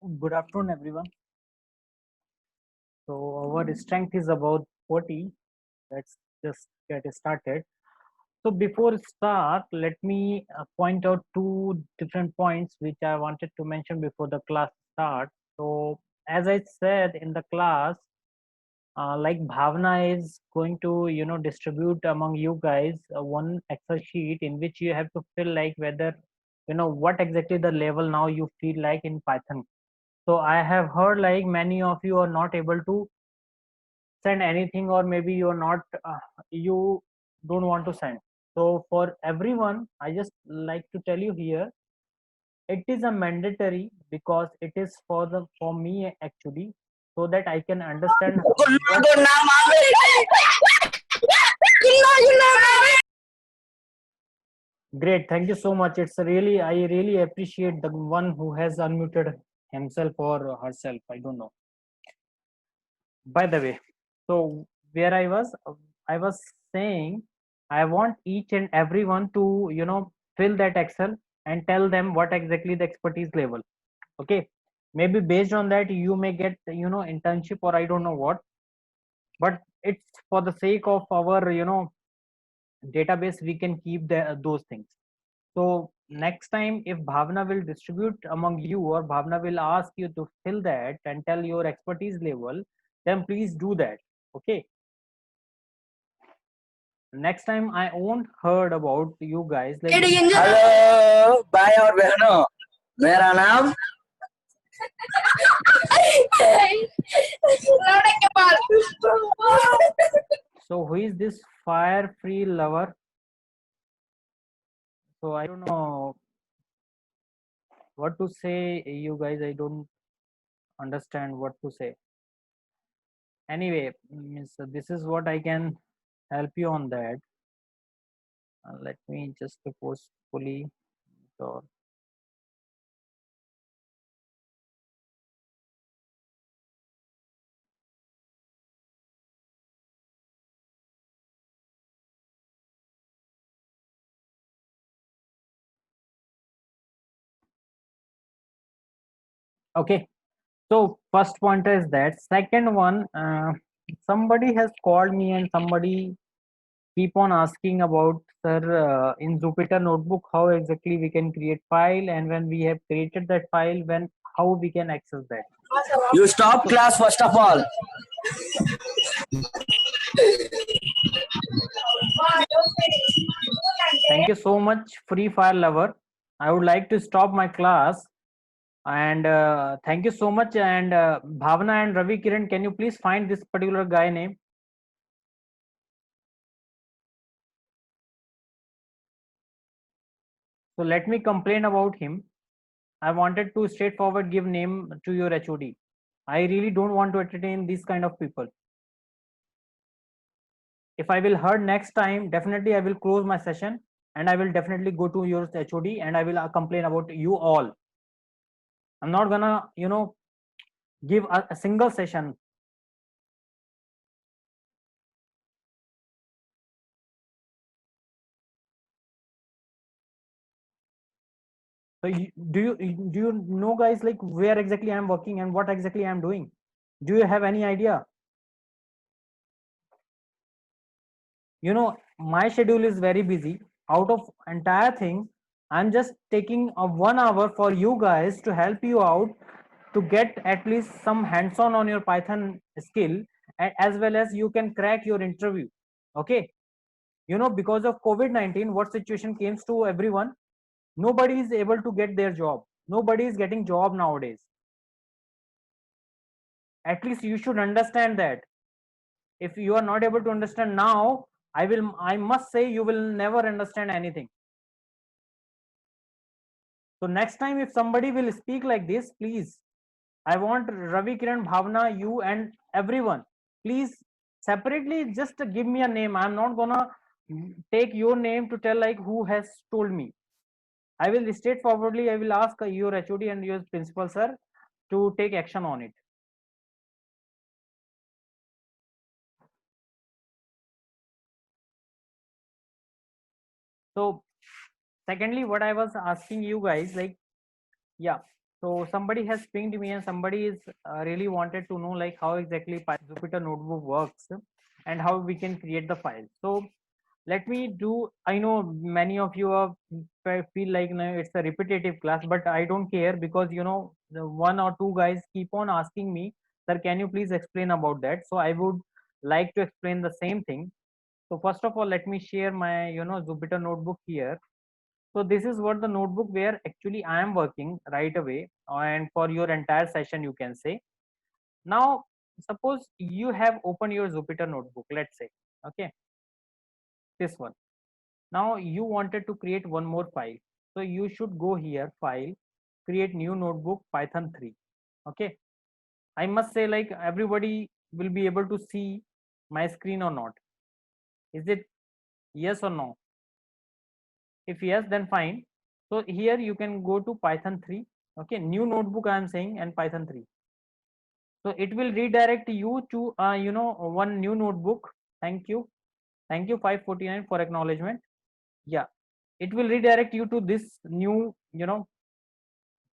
Good afternoon, everyone. So our strength is about 40. Let's just get started. So before start, let me point out two different points which I wanted to mention before the class start. So as I said in the class, like Bhavna is going to distribute among you guys one Excel sheet in which you have to fill like whether what exactly the level now you feel like in Python. So I have heard like many of you are not able to send anything, or maybe you're not you don't want to send. So for everyone, I just like to tell you here, it is a mandatory because it is for me actually, so that I can understand what. Great, thank you so much. It's really, I really appreciate the one who has unmuted himself or herself, I don't know. By the way, so where I was saying, I want each and everyone to fill that Excel and tell them what exactly the expertise level. Okay, maybe based on that you may get internship or I don't know what, but it's for the sake of our database we can keep those things. So next time if Bhavna will distribute among you, or Bhavna will ask you to fill that and tell your expertise level, then please do that. Okay. Next time I won't heard about you guys like. Hello भाई और बहनों, मेरा नाम So who is this fire free lover? So I don't know what to say, you guys. I don't understand what to say. Anyway, so this is what I can help you on that. Let me just forcefully. So okay. So first pointer is that. Second one, somebody has called me and somebody keep on asking about, sir, in Jupyter Notebook how exactly we can create file, and when we have created that file, when how we can access that. You stop class first of all. Thank you so much, Free Fire lover. I would like to stop my class, and thank you so much. And Bhavna and Ravi Kiran, can you please find this particular guy name? So let me complain about him. I wanted to straightforward give name to your HOD. I really don't want to entertain these kind of people. If I will heard next time, definitely I will close my session and I will definitely go to your HOD and I will complain about you all. I'm not gonna, give a single session. So do you know guys like where exactly I'm working and what exactly I'm doing? Do you have any idea? My schedule is very busy. Out of entire thing, I'm just taking a 1 hour for you guys to help you out to get at least some hands-on on your Python skill, as well as you can crack your interview. Okay, because of COVID-19, what situation comes to everyone, nobody is able to get their job, nobody is getting job nowadays. At least you should understand that. If you are not able to understand now, I must say you will never understand anything. So next time if somebody will speak like this, please, I want Ravi, Kiran, Bhavna, you and everyone, please separately just give me a name. I'm not gonna take your name to tell like who has told me. I will straightforwardly, I will ask your HOD and your principal sir to take action on it. So secondly, what I was asking you guys, like, yeah, So somebody has pinged me and somebody is really wanted to know like how exactly Jupyter Notebook works and how we can create the file. So let me do, I know many of you are feel like, you know, it's a repetitive class, but I don't care because, you know, the one or two guys keep on asking me, sir, can you please explain about that? So I would like to explain the same thing. So first of all, let me share my, you know, Jupyter Notebook here. So this is what the notebook where actually I am working right away, and for your entire session you can say. Now suppose you have opened your Jupyter Notebook, let's say, okay, this one. Now you wanted to create one more file. So you should go here, file, create new notebook, Python 3. Okay. I must say like everybody will be able to see my screen or not. Is it yes or no? If yes, then fine. So here you can go to Python 3. Okay. New notebook I am saying and Python 3. So it will redirect you to, you know, one new notebook. Thank you. Thank you 549 for acknowledgement. Yeah. It will redirect you to this new, you know,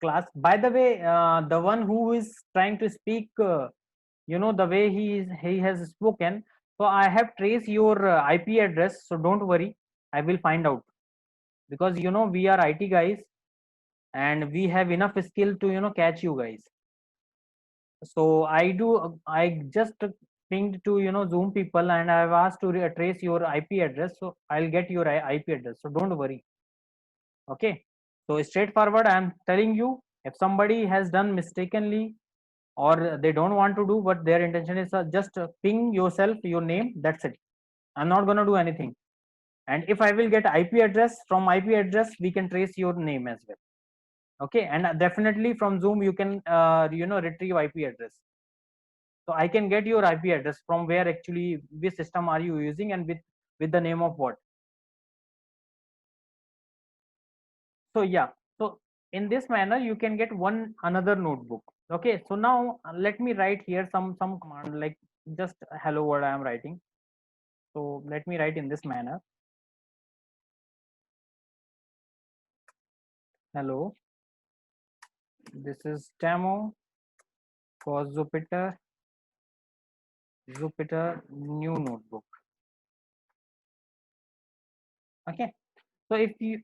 class. By the way, the one who is trying to speak, you know, the way he has spoken, so I have traced your IP address, so don't worry, I will find out, because you know we are IT guys and we have enough skill to, you know, catch you guys. So I just pinged to, you know, Zoom people and I've asked to trace your IP address, so I'll get your IP address, so don't worry. Okay. So straightforward, I'm telling you, if somebody has done mistakenly or they don't want to do what their intention is, just ping yourself your name, that's it. I'm not going to do anything. And if I will get IP address, from IP address we can trace your name as well. Okay. And definitely from Zoom you can, you know, retrieve IP address. So I can get your IP address from where actually, which system are you using and with the name of what. So yeah, so in this manner you can get one another notebook. Okay. So now let me write here some command, like just hello what I am writing. So let me write in this manner. Hello, this is demo for Jupyter new notebook. Okay. So if you,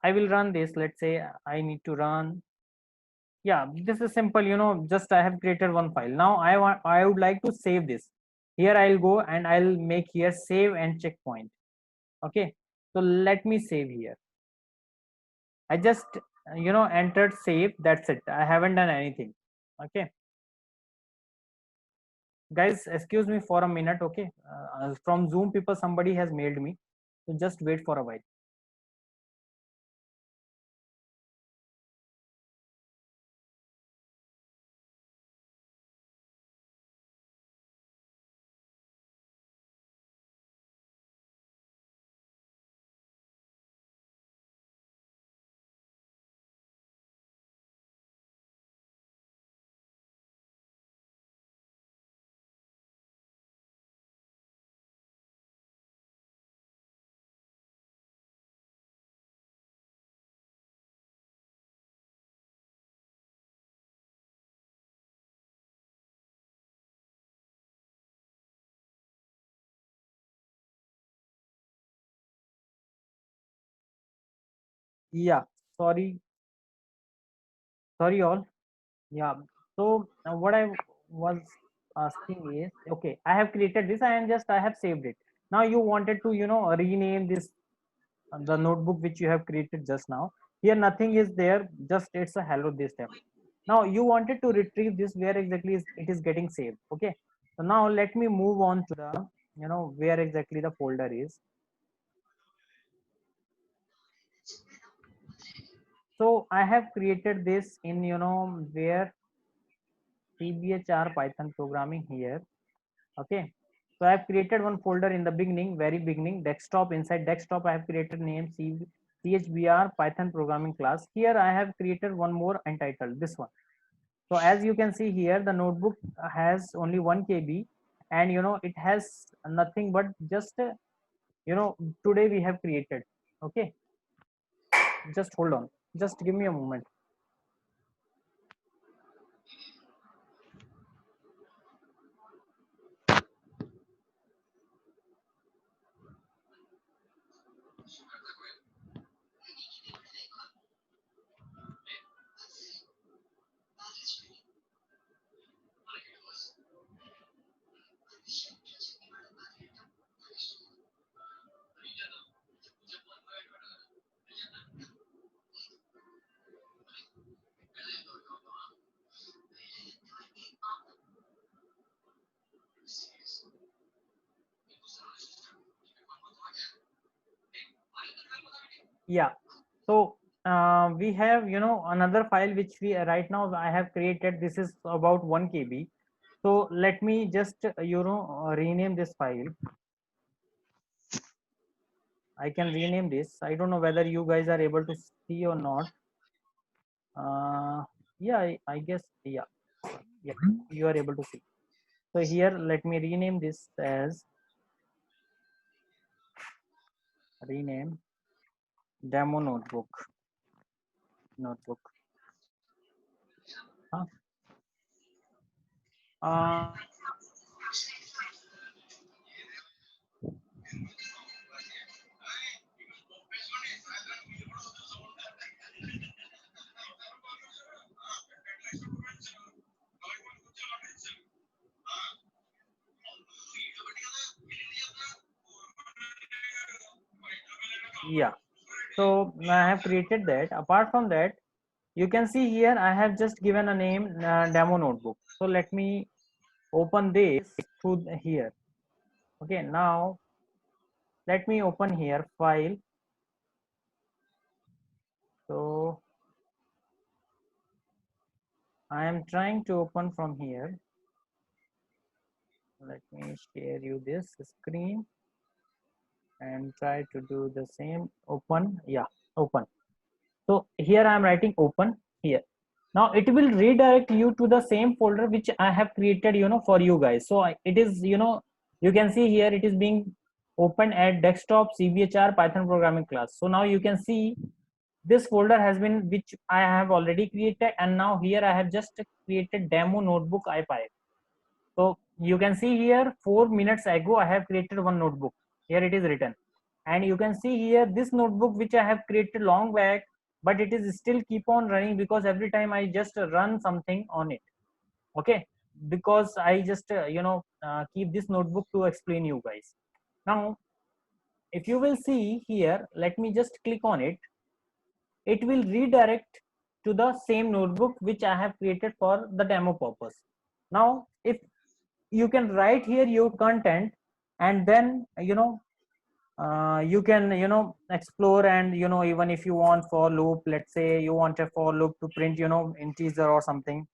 I will run this, let's say I need to run. Yeah, this is simple, you know, just I have created one file. Now I would like to save this. Here I'll go and I'll make here save and checkpoint. Okay. So let me save here. I just, you know, entered save, that's it. I haven't done anything. Okay. Guys, excuse me for a minute. Okay. From Zoom people, somebody has mailed me, so just wait for a while. Yeah, sorry, sorry all. Yeah. So what I was asking is, okay, I have created this and just I have saved it. Now you wanted to, you know, rename this, the notebook which you have created just now. Here nothing is there, just it's a hello this time. Now you wanted to retrieve this, where exactly is it is getting saved. Okay. So now let me move on to the, you know, where exactly the folder is. So I have created this in, you know, where CBHR Python programming here. Okay. So I have created one folder in the beginning, very beginning, desktop. Inside desktop, I have created name CHBR Python programming class. Here I have created one more entitled, this one. So as you can see here, the notebook has only 1 KB, and you know, it has nothing but just, you know, today we have created. Okay. Just hold on. Just give me a moment. Yeah. So we have, you know, another file which we right now I have created. This is about 1 KB. So let me just, you know, rename this file. I can rename this. I don't know whether you guys are able to see or not. Yeah, I guess, yeah, yeah, you are able to see. So here, let me rename this as rename demo notebook. Huh? Uh, yeah. So I have created that. Apart from that, you can see here I have just given a name demo notebook. So let me open this through here. Okay, now let me open here file. So I am trying to open from here. Let me share you this screen and try to do the same. Open, yeah, open. So here I am writing open here. Now it will redirect you to the same folder which I have created, you know, for you guys. So it is, you know, you can see here it is being opened at desktop CBHR Python programming class. So now you can see this folder has been, which I have already created, and now here I have just created demo notebook IPy. So you can see here 4 minutes ago I have created one notebook. Here it is written, and you can see here this notebook which I have created long back, but it is still keep on running because every time I just run something on it. Okay, because I just keep this notebook to explain you guys. Now if you will see here, let me just click on it. It will redirect to the same notebook which I have created for the demo purpose. Now if you can write here your content, and then you can explore, and even if you want for loop, let's say you want a for loop to print integer or something.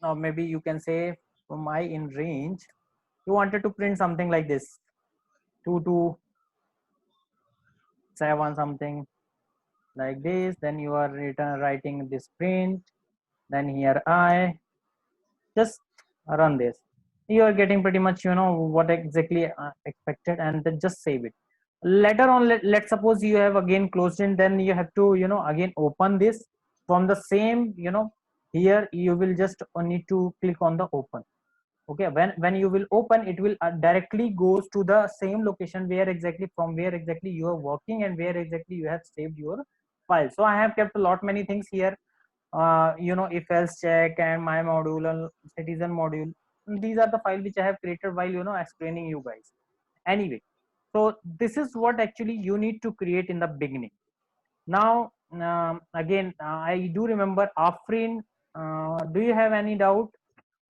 Now maybe you can say from I in range you wanted to print something like this, 2 to 7 something like this, then you are writing this print, then here I just run this. You are getting pretty much what exactly expected, and then just save it. Later on, let's suppose you have again closed in, then you have to again open this from the same here you will just need to click on the open. Okay, when you will open, it will directly goes to the same location where exactly from where exactly you are working and where exactly you have saved your file. So I have kept a lot many things here, if else check and my module and citizen module. These are the file which I have created while explaining you guys. Anyway, so this is what actually you need to create in the beginning. Now again, I do remember Afrin. Do you have any doubt?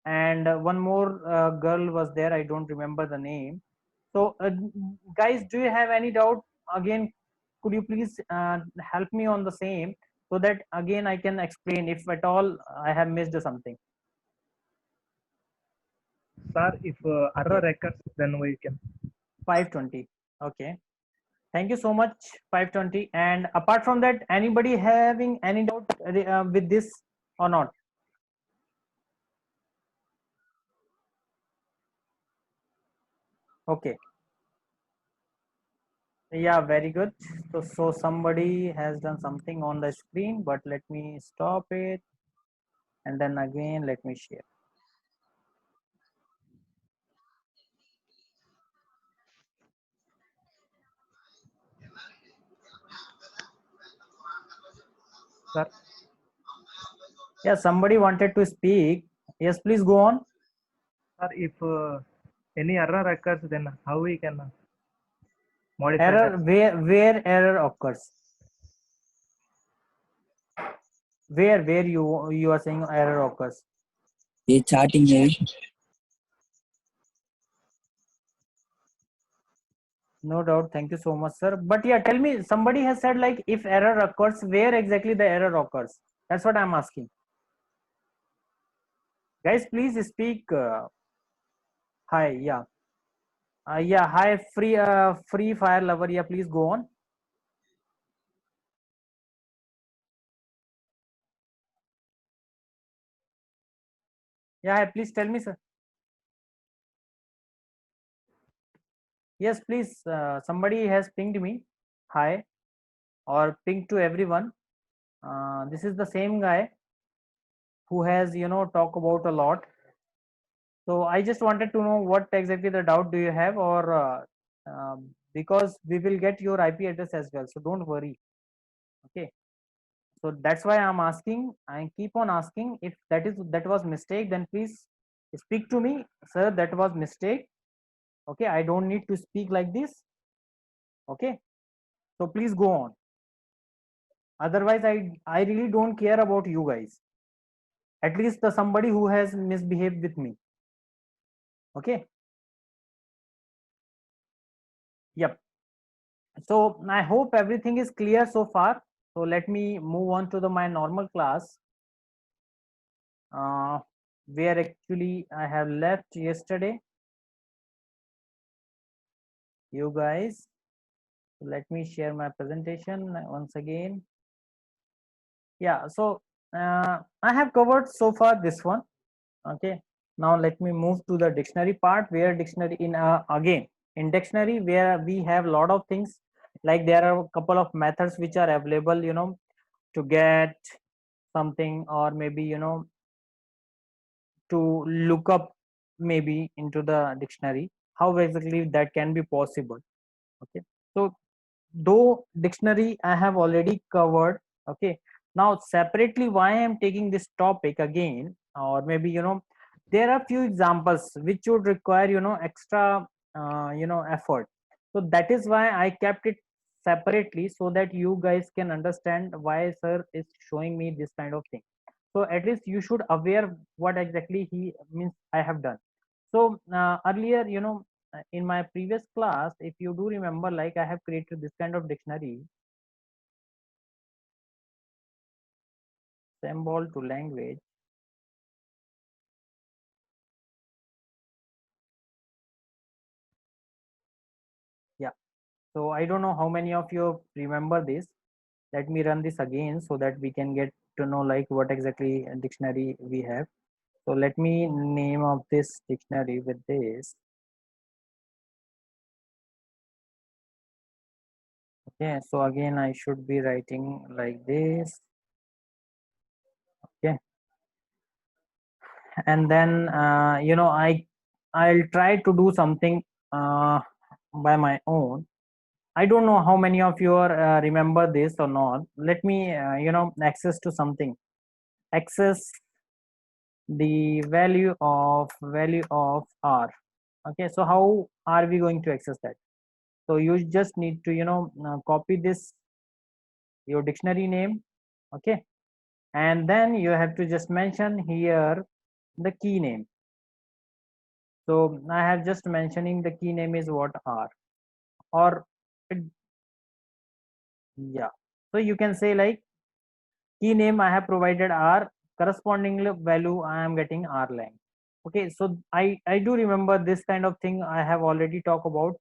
And one more girl was there, I don't remember the name. So guys, do you have any doubt? Again, could you please help me on the same, so that again I can explain if at all I have missed something. Sir, if error occurs, then we can. 520. Okay, thank you so much. 520. And apart from that, anybody having any doubt with this or not? Okay, yeah, very good. So somebody has done something on the screen, but let me stop it, and then again let me share. Sir, Yeah, somebody wanted to speak. Yes, please go on. sir, if any error occurs, then how we can modify Error, that? where error occurs? Where you are saying error occurs? ये chatting है No doubt. Thank you so much, sir. But yeah, tell me, somebody has said like if error occurs, where exactly the error occurs? That's what I'm asking. Guys, please speak. Hi, yeah. Yeah, hi, free fire lover. Yeah, please go on. Yeah, hi, please tell me, sir. Yes, please. Somebody has pinged me. Hi, or pinged to everyone. This is the same guy who has, talk about a lot. So I just wanted to know what exactly the doubt do you have, or because we will get your IP address as well. So don't worry. Okay. So that's why I'm asking. I keep on asking if that was mistake. Then please speak to me, sir. That was mistake. Okay. I don't need to speak like this. Okay. So please go on. Otherwise, I really don't care about you guys. At least the somebody who has misbehaved with me. Okay. Yep. So I hope everything is clear so far. So let me move on to my normal class, uh, where actually I have left yesterday. You guys, let me share my presentation once again. Yeah, so I have covered so far this one. Okay, now let me move to the dictionary part, where dictionary again in dictionary where we have a lot of things, like there are a couple of methods which are available, to get something, or maybe to look up maybe into the dictionary, how exactly that can be possible. Okay, so though dictionary I have already covered. Okay, now separately why I am taking this topic again, or maybe there are few examples which would require extra effort. So that is why I kept it separately, so that you guys can understand why sir is showing me this kind of thing. So at least you should aware what exactly he means I have done. So earlier, in my previous class, if you do remember, like I have created this kind of dictionary, symbol to language. Yeah, so I don't know how many of you remember this. Let me run this again so that we can get to know like what exactly dictionary we have. So let me name of this dictionary with this. Okay, so again I should be writing like this. Okay, and then I'll try to do something uh, by my own. I don't know how many of you are, remember this or not. Let me access to something. Access the value of r. Okay, so how are we going to access that? So you just need to copy this, your dictionary name. Okay, and then you have to just mention here the key name. So I have just mentioning the key name is what r, or yeah. So you can say like key name I have provided r, corresponding value I am getting r lang. Okay, so I do remember this kind of thing I have already talked about.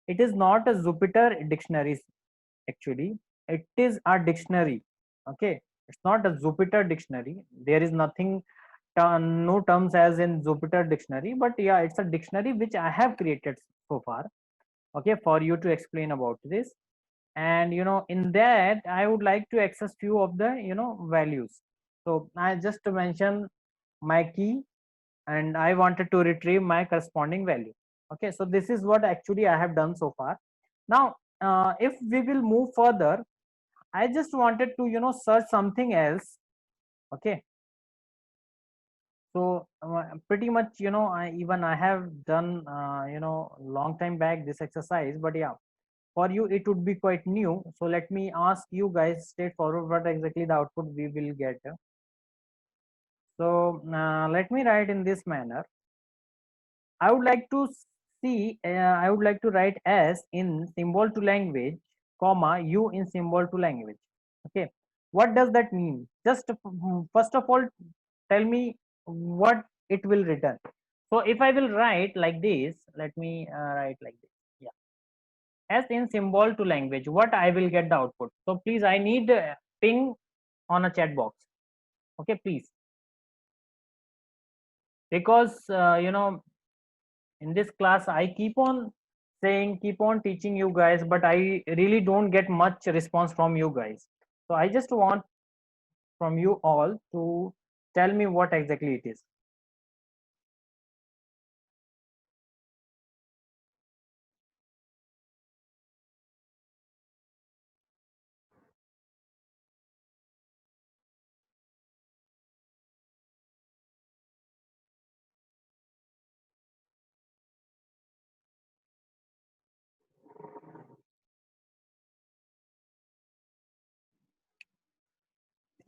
It is not a Jupyter dictionary actually. It is a dictionary. Okay, it's not a Jupyter dictionary. There is nothing, no terms as in Jupyter dictionary, but yeah, it's a dictionary which I have created so far. Okay, for you to explain about this. And in that I would like to access few of the values. So I just mention my key, and I wanted to retrieve my corresponding value. Okay, so this is what actually I have done so far. Now if we will move further, I just wanted to search something else. Okay, so pretty much I have done long time back this exercise, but yeah, for you it would be quite new. So let me ask you guys straightforward what exactly the output we will get. So let me write in this manner. I would like to see, I would like to write S in symbol to language, comma, U in symbol to language. Okay, what does that mean? Just first of all, tell me what it will return. So if I will write like this, let me write like this. Yeah, S in symbol to language, what I will get the output. So please, I need ping on a chat box. Okay, please, because in this class I keep on saying, keep on teaching you guys, but I really don't get much response from you guys. So I just want from you all to tell me what exactly it is.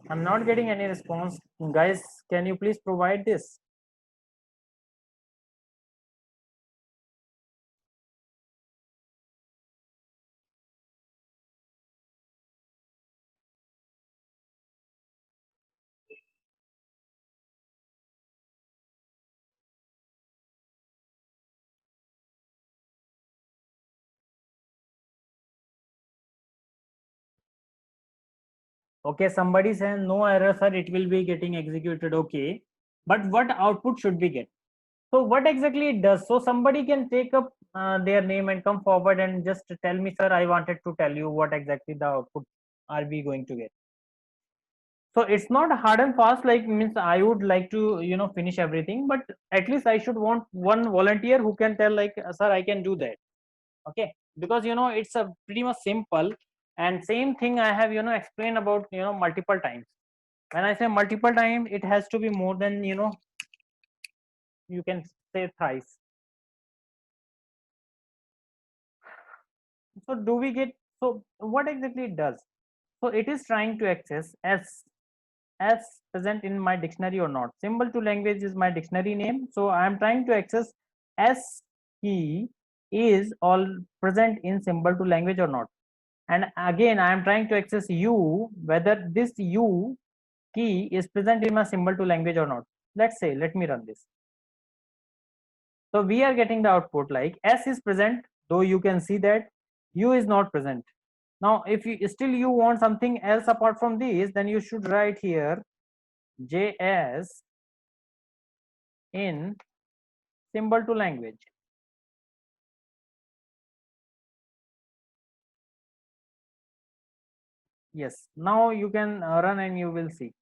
I'm not getting any response, guys. Can you please provide this? Okay, somebody says no error sir, it will be getting executed. Okay, but what output should we get? So what exactly it does? So somebody can take up their name and come forward and just tell me, sir, I wanted to tell you what exactly the output are we going to get. So it's not hard and fast, like means I would like to finish everything, but at least I should want one volunteer who can tell like, sir, I can do that. Okay, because it's a pretty much simple, and same thing I have explained about multiple times. When I say multiple times, it has to be more than you can say thrice. So do we get, so what exactly it does? So it is trying to access as present in my dictionary or not. Symbol to language is my dictionary name, so I am trying to access s key is all present in symbol to language or not. And again I am trying to access u, whether this u key is present in my symbol to language or not. Let's say, let me run this. So we are getting the output like s is present, though you can see that u is not present. Now if you still you want something else apart from this, then you should write here js in symbol to language. Yes, now you can run and you will see.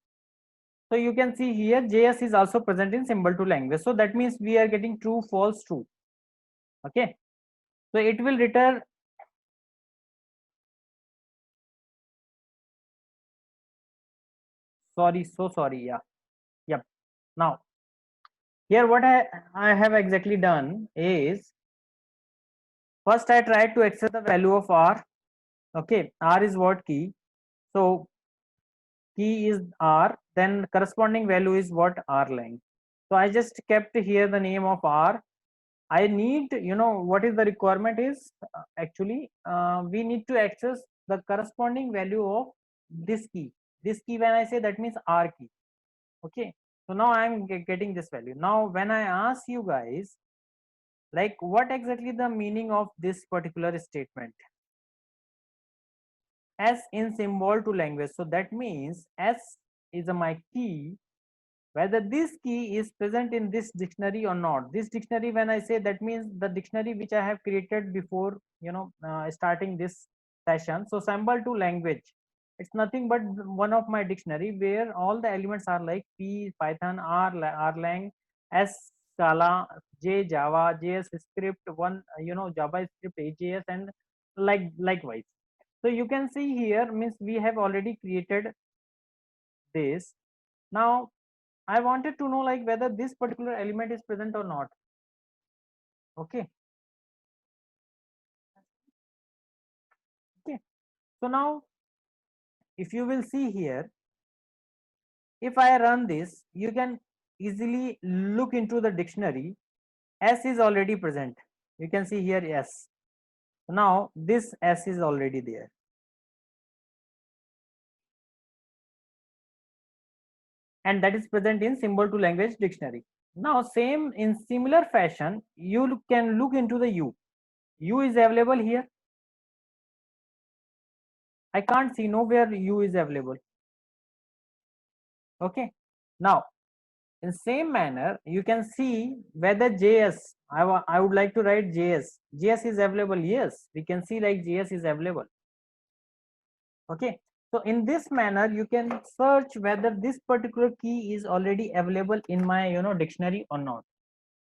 So you can see here js is also present in symbol to language, so that means we are getting true, false, true. Okay, so it will return. Sorry, so sorry. Yeah, yep. Now here what I have exactly done is, first I tried to access the value of r. Okay, r is what key, so key is r, then corresponding value is what, r length. So I just kept here the name of r. I need, what is the requirement is, actually we need to access the corresponding value of this key. This key, when I say, that means r key. Okay, so now I'm getting this value. Now when I ask you guys like what exactly the meaning of this particular statement, s in symbol to language, so that means s is my key, whether this key is present in this dictionary or not. This dictionary, when I say, that means the dictionary which I have created before starting this session. So symbol to language, it's nothing but one of my dictionary where all the elements are like p, python, r, rlang, s, scala, j, java, js script, one javascript, ajs, and likewise. So you can see here, means we have already created this. Now I wanted to know like whether this particular element is present or not. Okay. Okay. So now if you will see here, if I run this, you can easily look into the dictionary. S is already present. You can see here S. Now this S is already there. And that is present in symbol to language dictionary. Now same in similar fashion, you can look into the U. U is available here. I can't see nowhere U is available. Okay. Now in same manner, you can see whether JS, I would like to write JS. JS is available. Yes, we can see like JS is available. Okay. So in this manner, you can search whether this particular key is already available in my dictionary or not.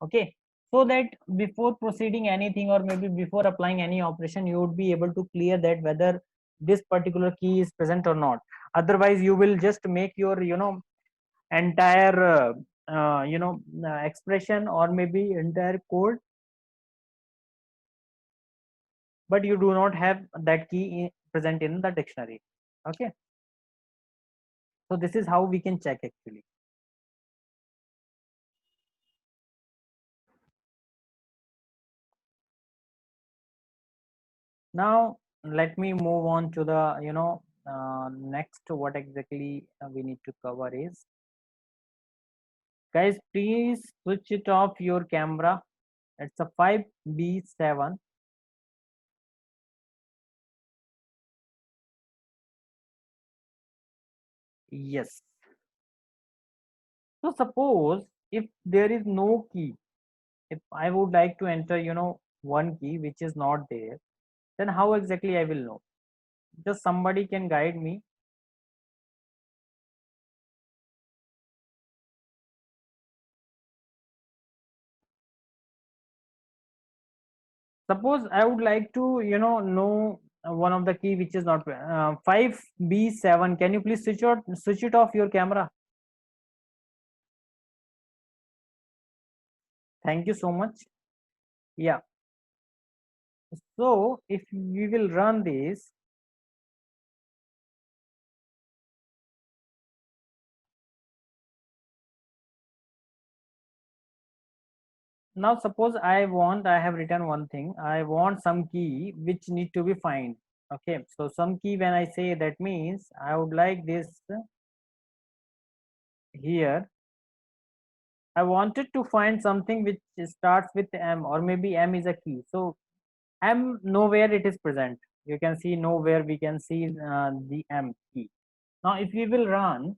Okay. So that before proceeding anything or maybe before applying any operation, you would be able to clear that whether this particular key is present or not. Otherwise, you will just make your entire expression or maybe entire code, but you do not have that key present in the dictionary. Okay, so this is how we can check actually. Now let me move on to the next. What exactly we need to cover is, guys, please switch it off your camera. It's a 5B7. Yes. So suppose if there is no key, if I would like to enter one key which is not there, then how exactly I will know? Just somebody can guide me. Suppose I would like to know one of the key which is not 5B7. Can you please switch it off your camera? Thank you so much. Yeah, so if we will run this, now suppose I have written one thing. I want some key which need to be find. Okay, so some key, when I say, that means I would like this here. I wanted to find something which starts with M, or maybe M is a key. So M, nowhere it is present. You can see nowhere we can see the M key. Now if we will run,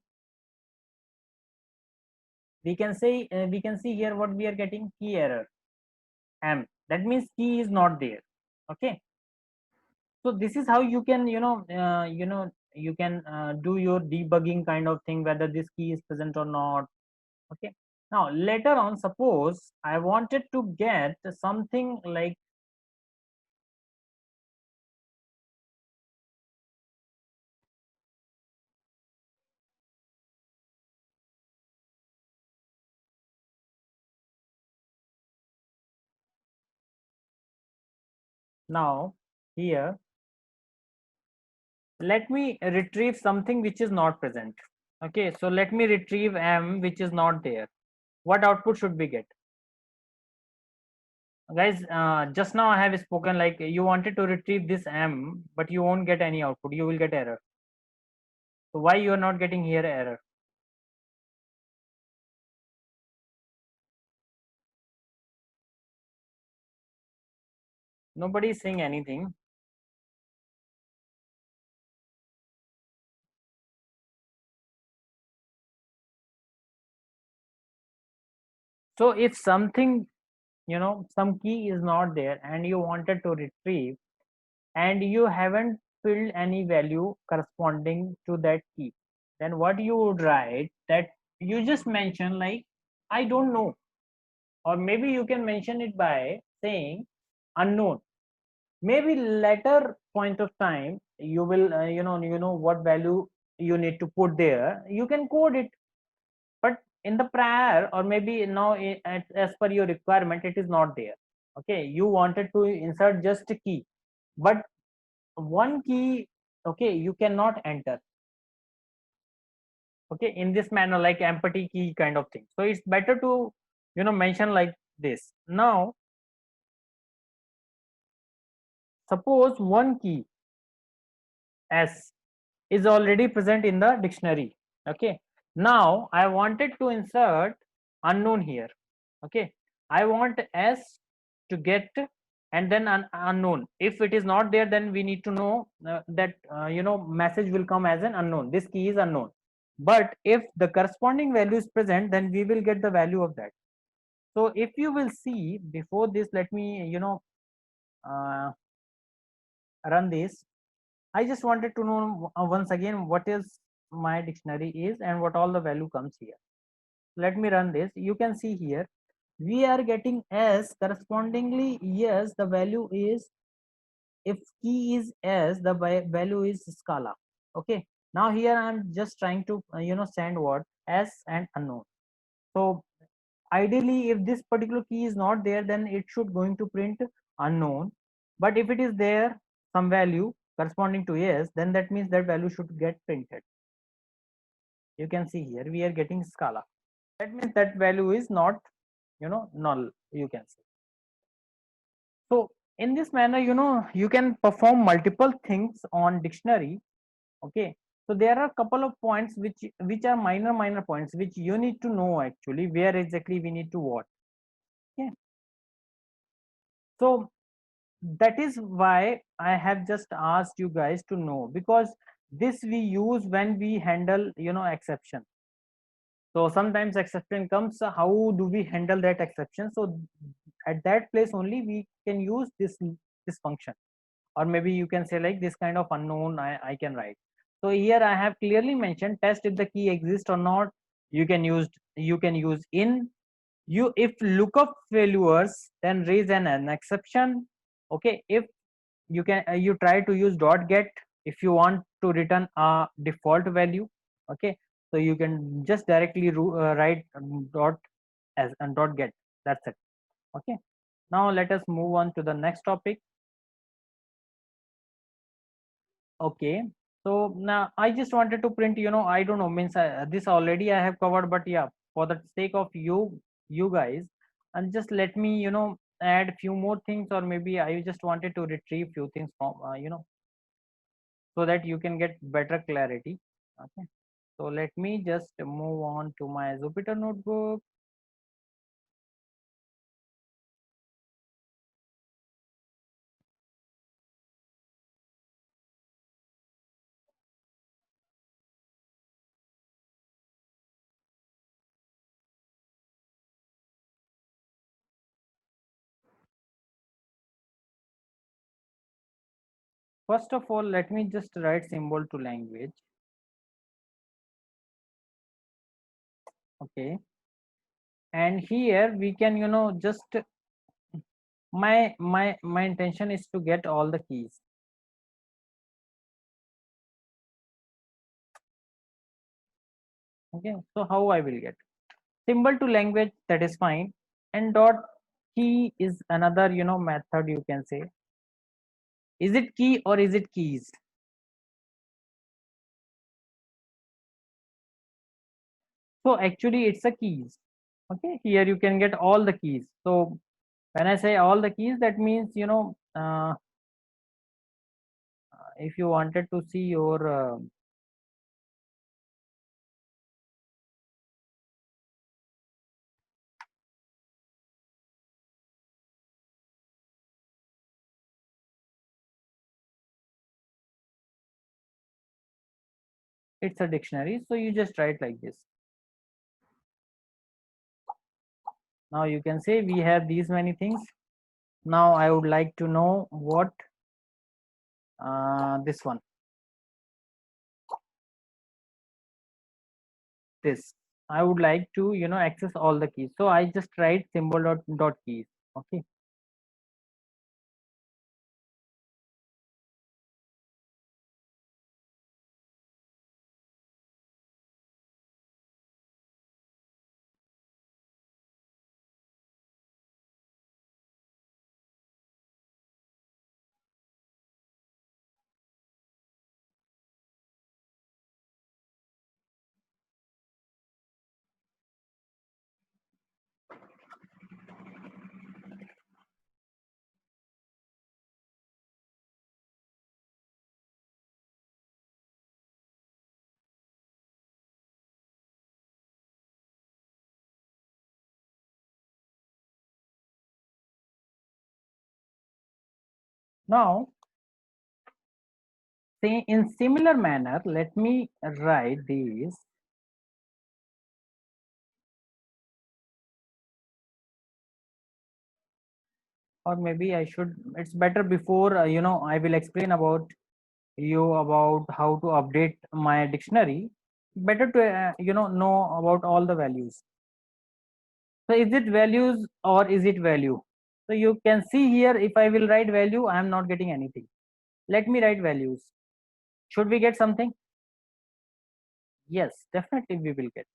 we can say we can see here what we are getting: key error M. That means key is not there. Okay. So this is how you can you can do your debugging kind of thing, whether this key is present or not. Okay. Now later on, suppose I wanted to get something like, now here let me retrieve something which is not present. Okay, so let me retrieve M which is not there. What output should we get? Guys, just now I have spoken like you wanted to retrieve this M, but you won't get any output, you will get error. So why you are not getting here error? Nobody is saying anything. So if something, some key is not there and you wanted to retrieve, and you haven't filled any value corresponding to that key, then what you would write, that you just mention like, I don't know. Or maybe you can mention it by saying unknown. Maybe later point of time you will what value you need to put there, you can code it. But in the prior, or maybe now as per your requirement, it is not there. Okay, you wanted to insert just a key, but one key, okay, you cannot enter. Okay, in this manner, like empty key kind of thing. So it's better to mention like this. Now suppose one key S is already present in the dictionary. Okay, now I wanted to insert unknown here. Okay, I want S to get and then unknown. If it is not there, then we need to know that message will come as an unknown. This key is unknown. But if the corresponding value is present, then we will get the value of that. So if you will see before this, let me uh, run this. I just wanted to know once again what is my dictionary is and what all the value comes here. Let me run this. You can see here we are getting S correspondingly. Yes, the value is, if key is S, the value is Scala. Okay. Now here I'm just trying to send what S and unknown. So ideally, if this particular key is not there, then it should going to print unknown. But if it is there, some value corresponding to yes, then that means that value should get printed. You can see here we are getting Scala. That means that value is not null, you can see. So in this manner, you can perform multiple things on dictionary. Okay, so there are a couple of points which are minor points which you need to know actually where exactly we need to what. Okay, so that is why I have just asked you guys to know, because this we use when we handle exception. So sometimes exception comes, how do we handle that exception? So at that place only we can use this function, or maybe you can say like this kind of unknown I can write. So here I have clearly mentioned test if the key exists or not. You can use in. You if lookup failures, then raise an exception. Okay, if you try to use dot get if you want to return a default value. Okay, so you can just directly write dot as and dot get. That's it. Okay, now let us move on to the next topic. Okay, so now I just wanted to print, I don't know, means this already I have covered, but yeah, for the sake of you guys, and just let me, add few more things, or maybe I just wanted to retrieve few things from, so that you can get better clarity. Okay, so let me just move on to my Jupyter notebook. First of all, let me just write symbol to language. Okay, and here we can, just my intention is to get all the keys. Okay, so how I will get symbol to language, that is fine, and dot key is another method, you can say. Is it key or is it keys? So actually it's a keys. Okay, here you can get all the keys. So when I say all the keys, that means if you wanted to see your it's a dictionary, so you just write like this. Now you can say we have these many things. Now I would like to know what this one, this I would like to access all the keys. So I just write symbol dot keys. Okay, Now, say in similar manner, let me write these. Or maybe I should, it's better before, I will explain about you about how to update my dictionary. Better to, know about all the values. So is it values or is it value? So you can see here, if I will write value, I am not getting anything. Let me write values. Should we get something? Yes, definitely we will get.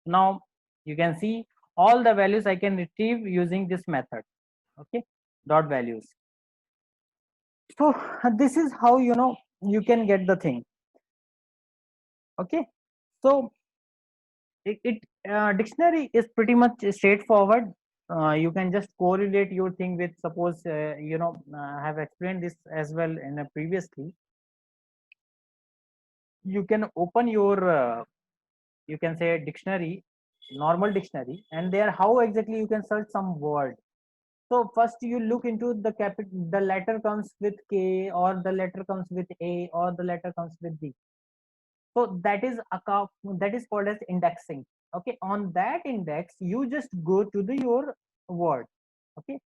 Now you can see all the values I can retrieve using this method. Okay, dot values. So this is how you can get the thing. Okay, so dictionary is pretty much straightforward. You can just correlate your thing with, suppose I have explained this as well in a previously. You can open your you can say dictionary, normal dictionary, and there how exactly you can search some word. So first you look into the letter comes with K, or the letter comes with A, or the letter comes with B. So that is called as indexing. Okay, on that index you just go to your word. Okay,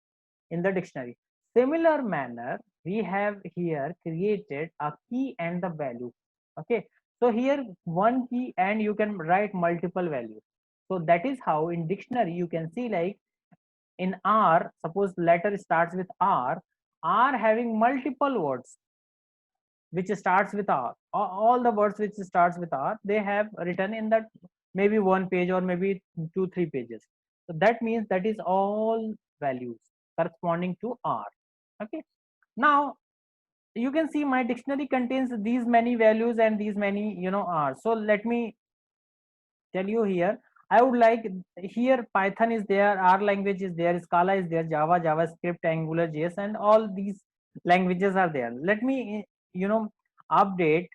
in the dictionary. Similar manner, we have here created a key and the value. Okay, so here one key and you can write multiple values. So that is how in dictionary you can see, like in R, suppose letter starts with R having multiple words which starts with R. All the words which starts with R, they have written in that maybe one page or maybe 2-3 pages. So that means that is all values corresponding to R. Okay. Now you can see my dictionary contains these many values and these many R. So let me tell you here. I would like, here Python is there, R language is there, Scala is there, Java, JavaScript, Angular, JS, and all these languages are there. Let me update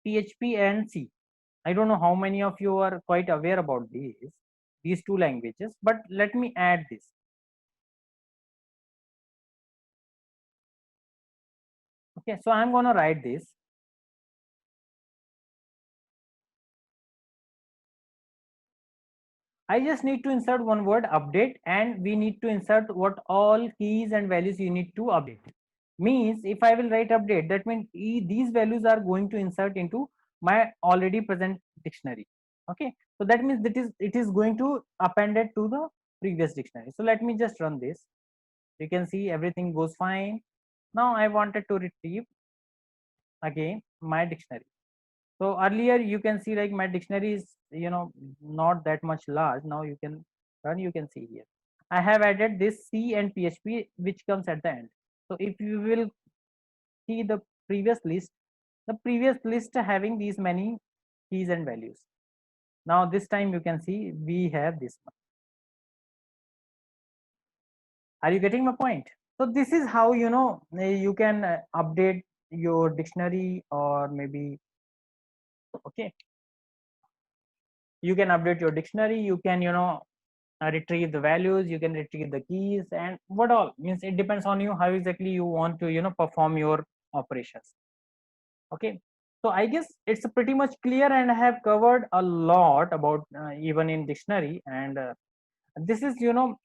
PHP and C. I don't know how many of you are quite aware about these two languages, but let me add this. Okay, so I'm going to write this. I just need to insert one word update, and we need to insert what all keys and values you need to update. Means if I will write update, that means these values are going to insert into my already present dictionary. Okay, so that means it is going to append it to the previous dictionary. So let me just run this. You can see everything goes fine. Now I wanted to retrieve again my dictionary. So earlier you can see, like, my dictionary is not that much large. Now you can run, you can see here I have added this C and PHP which comes at the end. So if you will see the previous list having these many keys and values. Now this time you can see we have this one. Are you getting my point? So this is how you can update your dictionary, or maybe, okay, you can update your dictionary, you can retrieve the values, you can retrieve the keys, and what all means, it depends on you how exactly you want to perform your operations. Okay, so I guess it's pretty much clear, and I have covered a lot about even in dictionary. And this is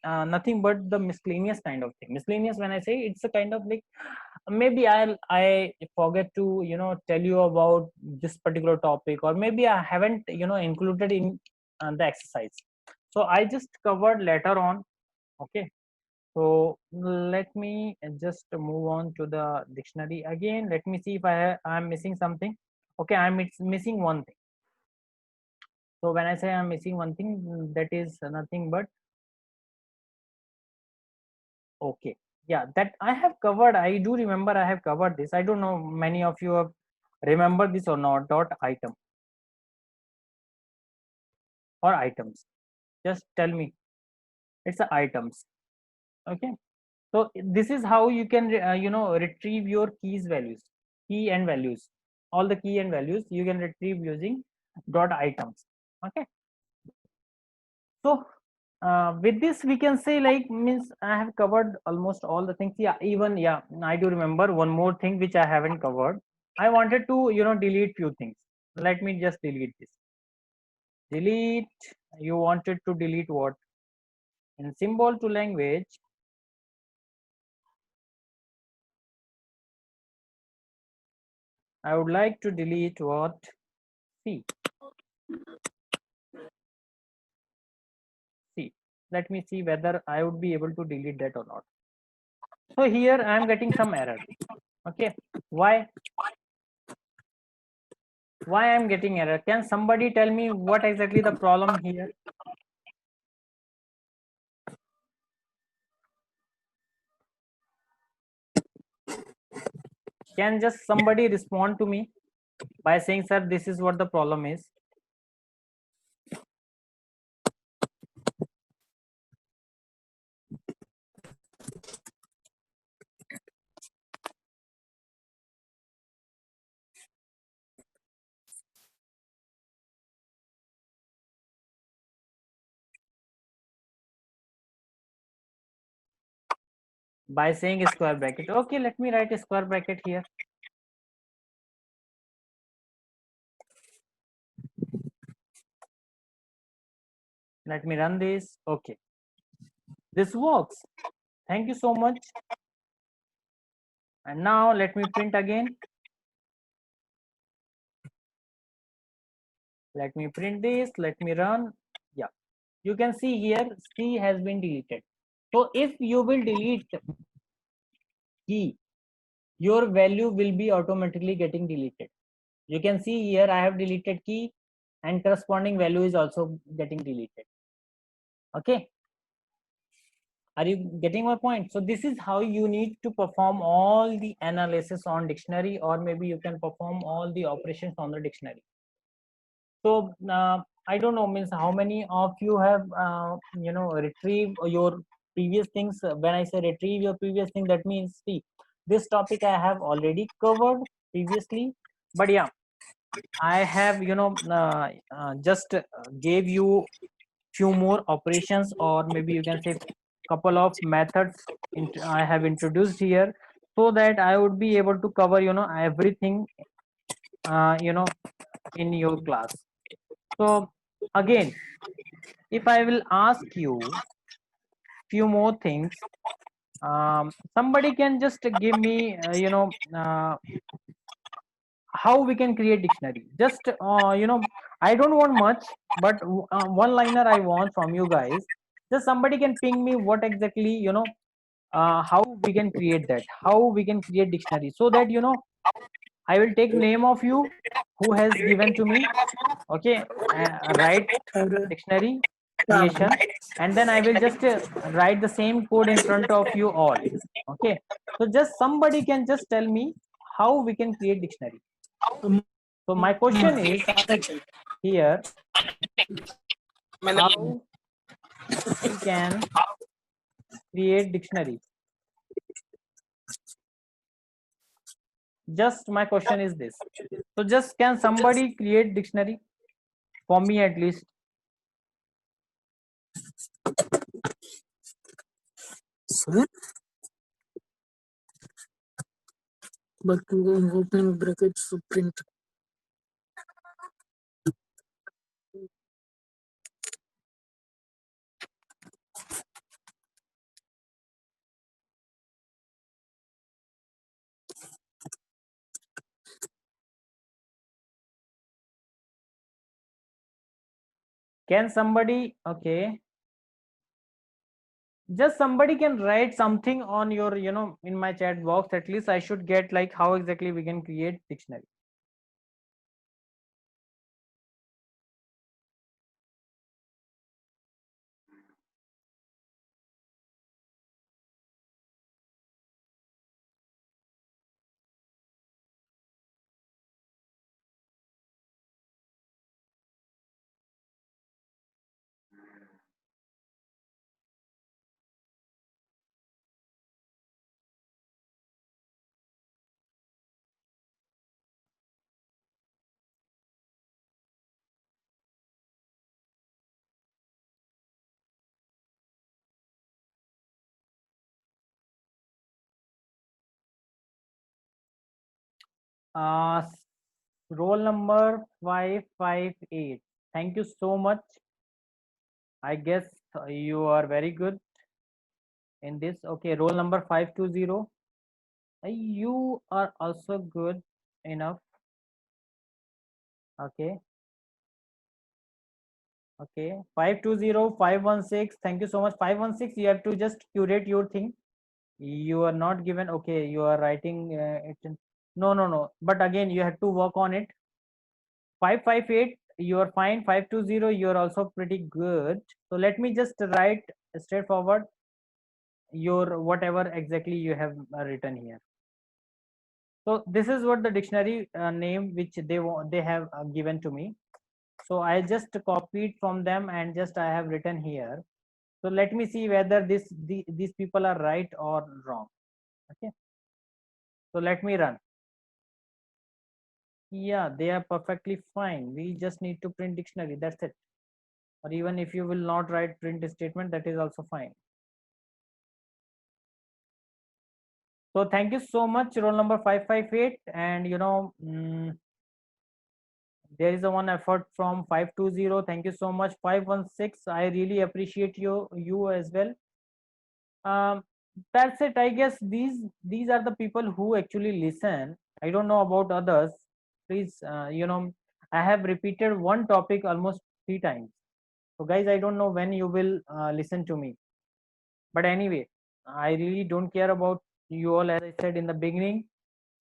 nothing but the miscellaneous kind of thing. Miscellaneous, when I say, it's a kind of like, maybe I forget to tell you about this particular topic, or maybe I haven't included in the exercise, so I just covered later on. Okay, so let me just move on to the dictionary again. Let me see if I'm missing something. Okay, I'm missing one thing. So when I say I'm missing one thing, that is nothing but, okay, yeah, that I have covered. I do remember I have covered this. I don't know many of you have remember this or not. Dot item or items. Just tell me. It's the items. Okay. So this is how you can retrieve your keys values, key and values. All the key and values you can retrieve using dot items. Okay. So with this we can say like means I have covered almost all the things. Yeah, even yeah, I do remember one more thing which I haven't covered. I wanted to delete few things. Let me just delete this. Delete. You wanted to delete what? In symbol to language, I would like to delete what? C. C. Let me see whether I would be able to delete that or not. So here I am getting some error. Okay. Why? Why I am getting error? Can somebody tell me what exactly the problem here? Can just somebody respond to me by saying, sir, this is what the problem is? By saying a square bracket. Okay, let me write a square bracket here. Let me run this. Okay. This works. Thank you so much. And now let me print again. Let me print this. Let me run. Yeah. You can see here C has been deleted. So if you will delete key, your value will be automatically getting deleted. You can see here I have deleted key and corresponding value is also getting deleted. Okay. Are you getting my point? So this is how you need to perform all the analysis on dictionary, or maybe you can perform all the operations on the dictionary. So I don't know means how many of you have retrieve your previous things. When I say retrieve your previous thing, that means see, this topic I have already covered previously, but yeah, I have just gave you few more operations, or maybe you can say couple of methods I have introduced here, so that I would be able to cover everything in your class. So again, if I will ask you few more things, somebody can just give me how we can create dictionary. Just I don't want much, but one liner I want from you guys. Just somebody can ping me what exactly how we can create that, how we can create dictionary, so that I will take name of you who has given to me. Okay. Write dictionary creation, and then I will just write the same code in front of you all. Okay. So just somebody can just tell me how we can create dictionary. So my question is here, how we can create dictionary? Just my question is this. So just can somebody create dictionary for me at least? Sir, but opening brackets to print. Can somebody, okay, just somebody can write something on your in my chat box, at least I should get like how exactly we can create dictionary. Roll number 558. Thank you so much. I guess you are very good in this. Okay, roll number 520. You are also good enough. Okay. Okay. 520, 516. Thank you so much. 516, you have to just curate your thing. You are not given. Okay, you are writing it in. No, no, no. But again, you have to work on it. 558, you are fine. 520, you are also pretty good. So let me just write straightforward your whatever exactly you have written here. So this is what the dictionary name which they have given to me. So I just copied from them and just I have written here. So let me see whether these people are right or wrong. Okay. So let me run. Yeah, they are perfectly fine. We just need to print dictionary. That's it. Or even if you will not write print statement, that is also fine. So thank you so much, roll number 558. And there is a one effort from 520. Thank you so much. 516. I really appreciate you as well. That's it. I guess these are the people who actually listen. I don't know about others. Please, I have repeated one topic almost 3 times. So guys, I don't know when you will listen to me. But anyway, I really don't care about you all. As I said in the beginning,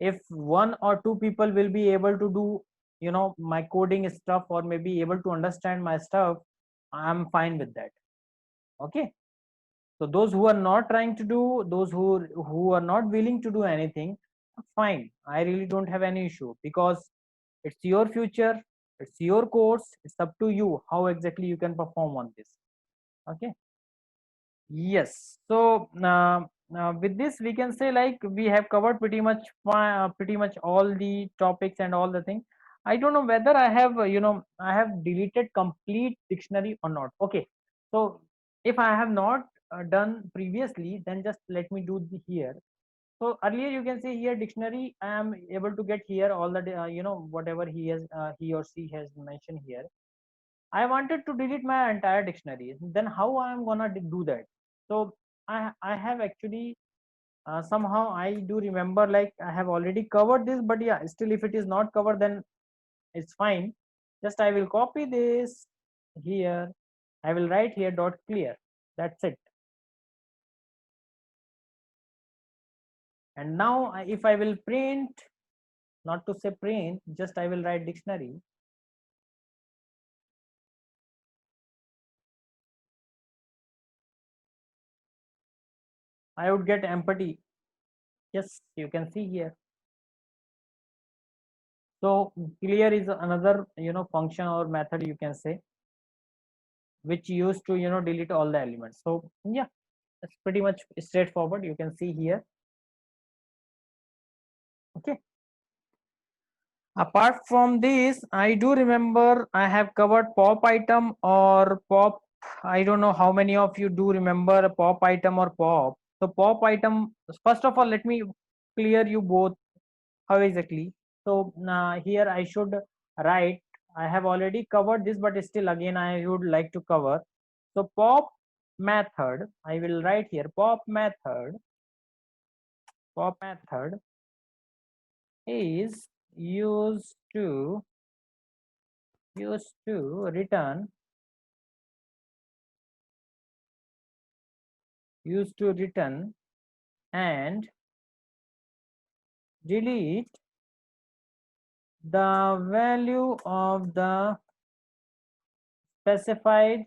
if one or two people will be able to do my coding stuff or maybe able to understand my stuff, I'm fine with that. Okay. So those who are not trying to do, those who are not willing to do anything, fine. I really don't have any issue, because it's your future, it's your course, it's up to you how exactly you can perform on this. Okay. Yes. So with this we can say, like, we have covered pretty much all the topics and all the things. I don't know whether I have I have deleted complete dictionary or not. Okay. So if I have not done previously, then just let me do here. So earlier you can see here dictionary. I am able to get here all the whatever he or she has mentioned here. I wanted to delete my entire dictionary. Then how I am gonna do that? So I have actually somehow I do remember, like, I have already covered this, but yeah, still if it is not covered, then it's fine. Just I will copy this here. I will write here dot clear. That's it. And now if I will print, not to say print, just I will write dictionary. I would get empty. Yes, you can see here. So clear is another function or method, you can say, which used to delete all the elements. So yeah, it's pretty much straightforward. You can see here. Okay. Apart from this, I do remember I have covered pop item or pop. I don't know how many of you do remember a pop item or pop. So pop item, first of all, let me clear you both how exactly. So here I should write, I have already covered this, but still again I would like to cover. So pop method, I will write here pop method is used to return and delete the value of the specified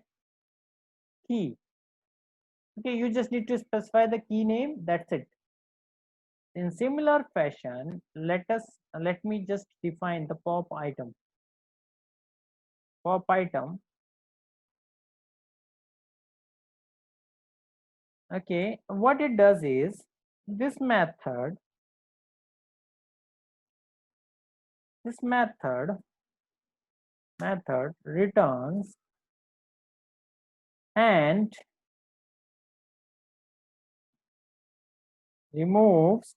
key. Okay, you just need to specify the key name, that's it. In similar fashion, let me just define the pop item. Okay, what it does is this method returns and removes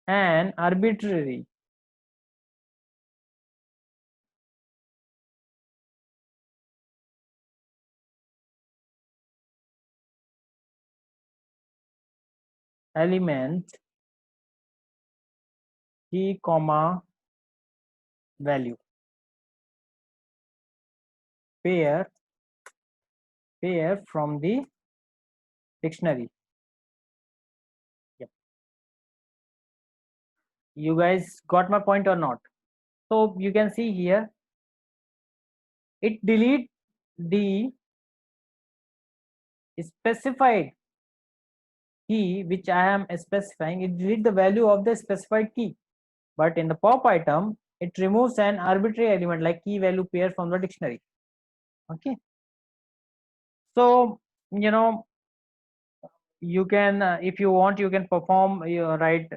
an arbitrary element key comma value pair from the dictionary. Yep. You guys got my point or not? So you can see here it delete the specified key which I am specifying. It delete the value of the specified key, but in the pop item it removes an arbitrary element like key value pair from the dictionary. Okay, so you know, you can if you want, you can perform, you write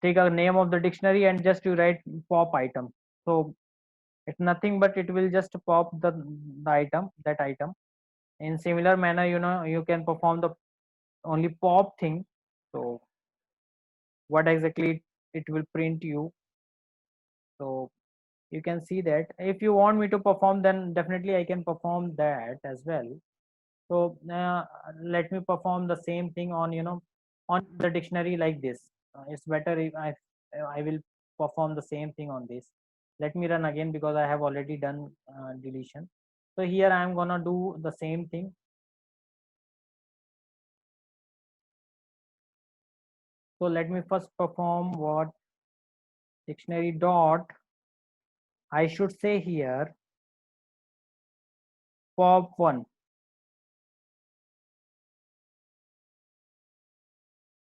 take a name of the dictionary and just you write pop item. So it's nothing but it will just pop the item, that item. In similar manner, you know, you can perform the only pop thing. So what exactly it will print you. So you can see that if you want me to perform, then definitely I can perform that as well. So let me perform the same thing on, you know, on the dictionary like this. It's better if I will perform the same thing on this. Let me run again because I have already done deletion. So here I am gonna do the same thing. So let me first perform what dictionary dot, I should say here pop1.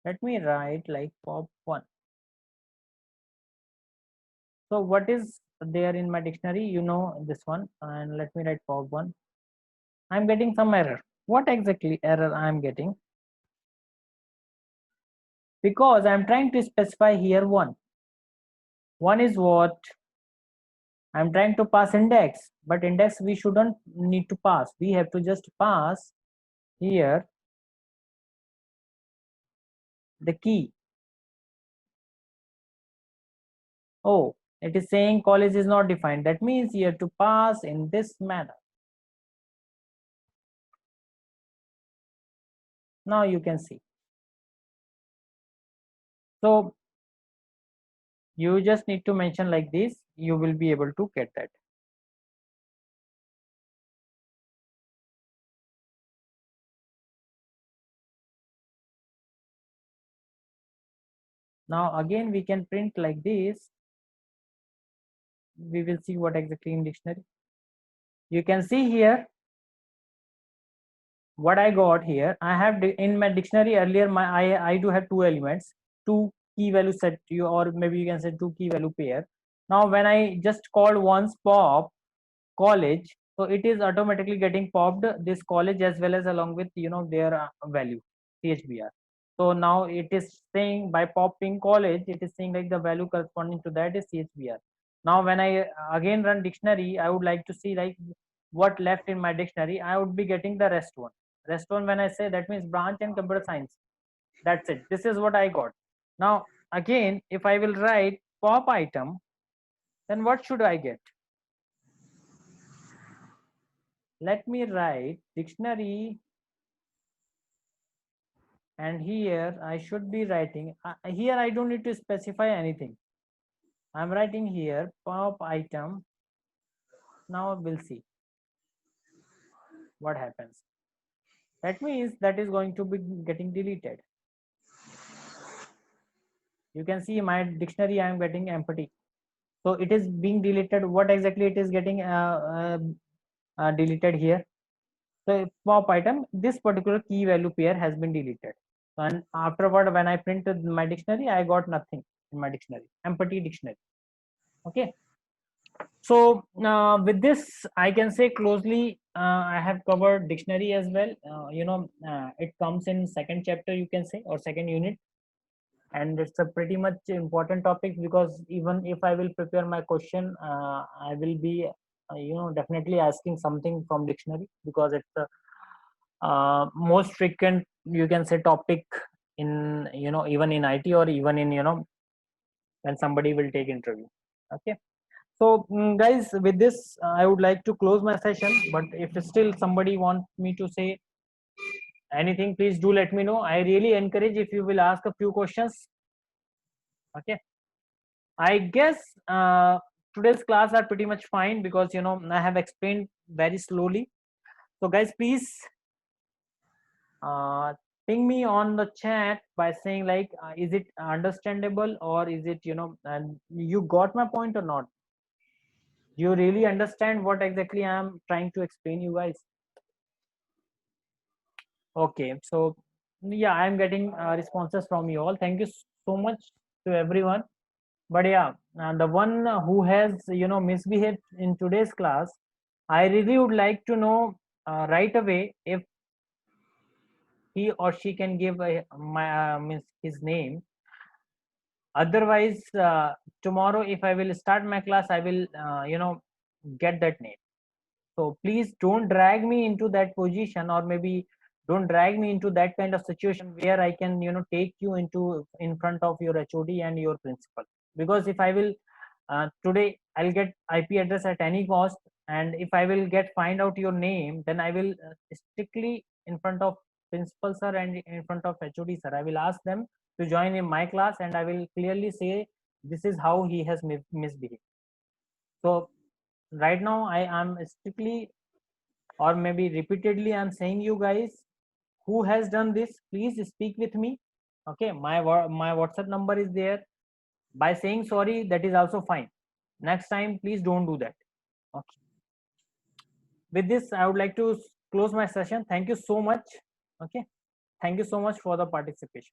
Let me write like pop1. So what is there in my dictionary? You know, this one, and let me write pop1. I'm getting some error. What exactly error I'm getting? Because I'm trying to specify here one. One is what? I'm trying to pass index, but index we shouldn't need to pass. We have to just pass here the key. Oh, it is saying college is not defined. That means you have to pass in this manner. Now you can see. So you just need to mention like this. You will be able to get that. Now again we can print like this. We will see what exactly in dictionary. You can see here what I got here. I have in my dictionary earlier, I do have two elements, two key value set, you, or maybe you can say two key value pair. Now when I just called once pop college, so it is automatically getting popped this college as well as along with, you know, their value chbr. So now it is saying by popping college, it is saying like the value corresponding to that is chbr. Now when I again run dictionary, I would like to see like what left in my dictionary. I would be getting the rest one. Rest one, when I say, that means branch and computer science. That's it. This is what I got. Now again, if I will write pop item, then what should I get? Let me write dictionary, and here I should be writing here I don't need to specify anything. I'm writing here pop item. Now we'll see what happens. That means that is going to be getting deleted. You can see my dictionary I am getting empty, so it is being deleted. What exactly it is getting deleted here? So pop item, this particular key value pair has been deleted. And afterward, when I printed my dictionary, I got nothing in my dictionary, empty dictionary. Okay. So with this, I can say closely, I have covered dictionary as well. It comes in second chapter, you can say, or second unit. And it's a pretty much important topic, because even if I will prepare my question, I will be, definitely asking something from dictionary, because it's the most frequent, you can say, topic in, even in IT, or even in, when somebody will take interview. Okay. So guys, with this, I would like to close my session, but if still somebody wants me to say anything, please do let me know. I really encourage if you will ask a few questions. Okay, I guess today's class are pretty much fine because I have explained very slowly. So guys, please ping me on the chat by saying like, is it understandable, or is it and you got my point or not? Do you really understand what exactly I am trying to explain you guys? Okay, so yeah, I'm getting responses from you all. Thank you so much to everyone. But yeah, the one who has misbehaved in today's class, I really would like to know right away if he or she can give means his name. Otherwise, tomorrow if I will start my class, I will get that name. So please don't drag me into that position, or maybe don't drag me into that kind of situation where I can take you into in front of your HOD and your principal. Because if I will today, I'll get IP address at any cost, and if I will get find out your name, then I will strictly in front of principal sir and in front of HOD sir, I will ask them to join in my class, and I will clearly say this is how he has misbehaved. So right now I am strictly, or maybe repeatedly, I'm saying you guys, who has done this, please speak with me. Okay, my WhatsApp number is there. By saying sorry, that is also fine. Next time, please don't do that. Okay, with this I would like to close my session. Thank you so much. Okay, thank you so much for the participation.